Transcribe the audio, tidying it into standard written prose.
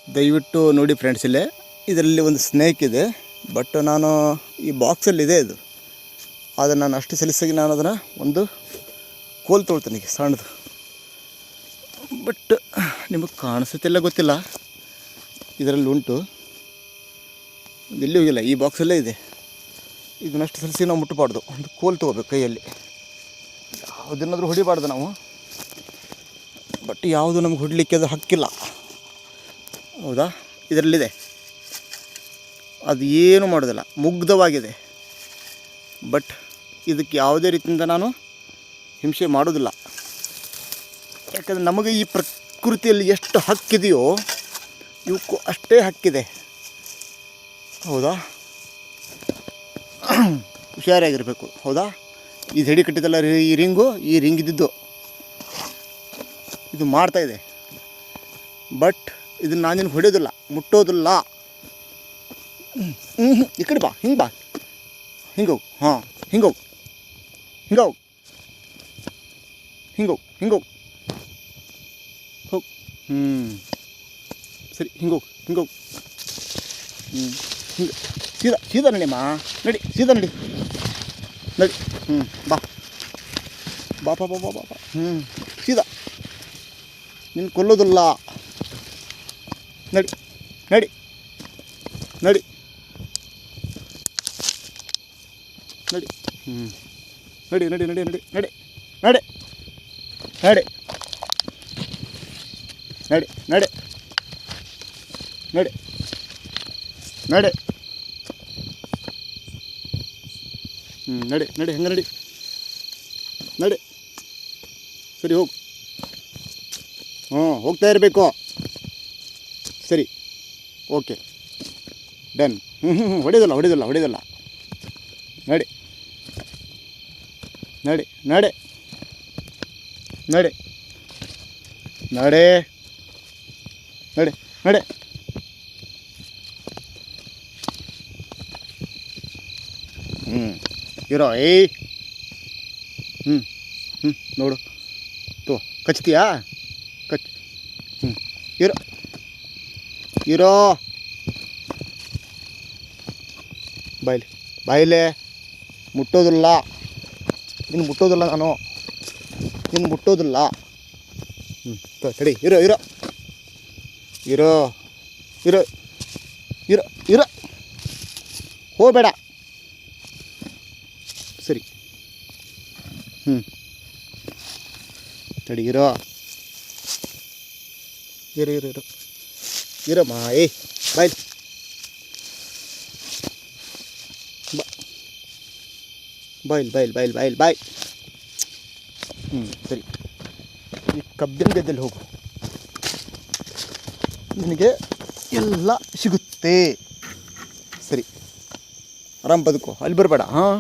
ದಯವಿಟ್ಟು ನೋಡಿ ಫ್ರೆಂಡ್ಸ್, ಇಲ್ಲೇ ಇದರಲ್ಲಿ ಒಂದು ಸ್ನೇಕ್ ಇದೆ. ಬಟ್ ನಾನು ಈ ಬಾಕ್ಸಲ್ಲಿದೆ ಇದು. ಆದರೆ ನಾನು ಅಷ್ಟು ಸಲೀಸಾಗಿ ನಾನು ಅದನ್ನು ಒಂದು ಕೋಲ್ ತೊಳ್ತೀನಿ ಈಗ ಸಣ್ಣದು. ಬಟ್ ನಿಮಗೆ ಕಾಣಿಸುತ್ತಿಲ್ಲ ಗೊತ್ತಿಲ್ಲ, ಇದರಲ್ಲಿ ಉಂಟು. ಎಲ್ಲಿ ಹೋಗಿಲ್ಲ, ಈ ಬಾಕ್ಸಲ್ಲೇ ಇದೆ. ಇದನ್ನಷ್ಟು ಸಲೀಸಾಗಿ ನಾವು ಮುಟ್ಟಬಾರ್ದು. ಒಂದು ಕೋಲ್ ತೊಗೋಬೇಕು ಕೈಯಲ್ಲಿ. ಯಾವುದನ್ನಾದರೂ ಹೊಡಿಬಾರ್ದು ನಾವು. ಬಟ್ ಯಾವುದು ನಮ್ಗೆ ಹೊಡಲಿಕ್ಕೆ ಅದು ಹಕ್ಕಿಲ್ಲ, ಹೌದಾ? ಇದರಲ್ಲಿದೆ, ಅದು ಏನು ಮಾಡೋದಿಲ್ಲ, ಮುಗ್ಧವಾಗಿದೆ. ಬಟ್ ಇದಕ್ಕೆ ಯಾವುದೇ ರೀತಿಯಿಂದ ನಾನು ಹಿಂಸೆ ಮಾಡೋದಿಲ್ಲ. ಯಾಕಂದರೆ ನಮಗೆ ಈ ಪ್ರಕೃತಿಯಲ್ಲಿ ಎಷ್ಟು ಹಕ್ಕಿದೆಯೋ ಇವಕ್ಕೂ ಅಷ್ಟೇ ಹಕ್ಕಿದೆ, ಹೌದಾ? ಹುಷಾರಾಗಿರಬೇಕು, ಹೌದಾ? ಇದು ಹೆಡಿ ಕಟ್ಟಿದ್ದಲ್ಲ ಈ ರಿಂಗು, ಈ ರಿಂಗ್ ಇದ್ದಿದ್ದು ಇದು ಮಾಡ್ತಾಯಿದೆ. ಬಟ್ ಇದನ್ನು ನಾನು ನಿನಗೆ ಹೊಡೆಯೋದಿಲ್ಲ, ಮುಟ್ಟೋದಿಲ್ಲ. ಈ ಕಡೆ ಬಾ, ಹಿಂಗೆ ಬಾ, ಹಿಂಗೋಗು, ಹಾಂ ಹಿಂಗೋಗು, ಹಿಂಗೋಗು, ಹಿಂಗೋಗು, ಹಿಂಗೋಗು, ಹೋಗು. ಸರಿ, ಹಿಂಗೋಗು, ಹಿಂಗೋಗು. ಹಿಂಗೆ ಸೀದಾ ಸೀದಾ ನಡಿಯಮ್ಮ, ನಡಿ, ಸೀದಾ ನಡಿ, ನಡಿ. ಬಾ ಬಾ ಬಾ ಬಾ ಬಾ ಬಾ. ಸೀದಾ, ನಿನ್ನ ಕೊಲ್ಲೋದಿಲ್ಲ. ನಡಿ ನಡಿ ನಡಿ ನಡಿ. ನಡಿ ನಡಿ ನಡಿ ನಡಿ ನಡಿ ನಡೆ ನಡೆ ನಡೆ ನಡೆ ನಡೆ ನಡೆ. ನಡೆ ನಡೆ, ಹೆಂಗೆ ನಡಿ, ನಡೆ. ಸರಿ, ಹೋಗು. ಹೋಗ್ತಾ ಇರಬೇಕು. ಸರಿ, ಓಕೆ, ಡನ್. ಹೊಡೆಯೋದಿಲ್ಲ, ಹೊಡೆಯೋದಿಲ್ಲ, ಹೊಡೆಯೋದಿಲ್ಲ. ನಡೆ ನಡೆ ನಡೆ ನಡೆ ನಡೆ ನಡೆ ನಡೆ. ಇರೋ, ಏಯ್. ನೋಡು, ತೋ ಕಚ್ತೀಯಾ? ಕಚ್. ಇರೋ ಇರೋ, ಬಾಯ್ಲಿ ಬಾಯಿಲೆ. ಮುಟ್ಟೋದಿಲ್ಲ, ನಿನ್ನ ಮುಟ್ಟೋದಿಲ್ಲ, ನಾನು ನಿನ್ನ ಮುಟ್ಟೋದಿಲ್ಲ. ತಡಿ, ಇರೋ ಇರೋ ಇರೋ ಇರೋ ಇರೋ ಇರೋ, ಹೋಗಬೇಡ. ಸರಿ, ತಡಿ, ಇರೋ ಇರೋ ಇರೋ ಇರೋ ಇರಮ್ಮ. ಏಯ್, ಬಾಯ್ ಬಾ, ಬಾಯ್ಲ್ ಬಾಯ್ಲ್ ಬಾಯ್ಲ್ ಬಾಯ್ಲ್ ಬಾಯ್. ಸರಿ, ಈ ಕಬ್ಬಿನ ಗದ್ದೆಯಲ್ಲಿ ಹೋಗು, ನಿನಗೆ ಎಲ್ಲ ಸಿಗುತ್ತೆ. ಸರಿ, ಆರಾಮ್ ಬದುಕು, ಅಲ್ಲಿ ಬರಬೇಡ. ಹಾಂ.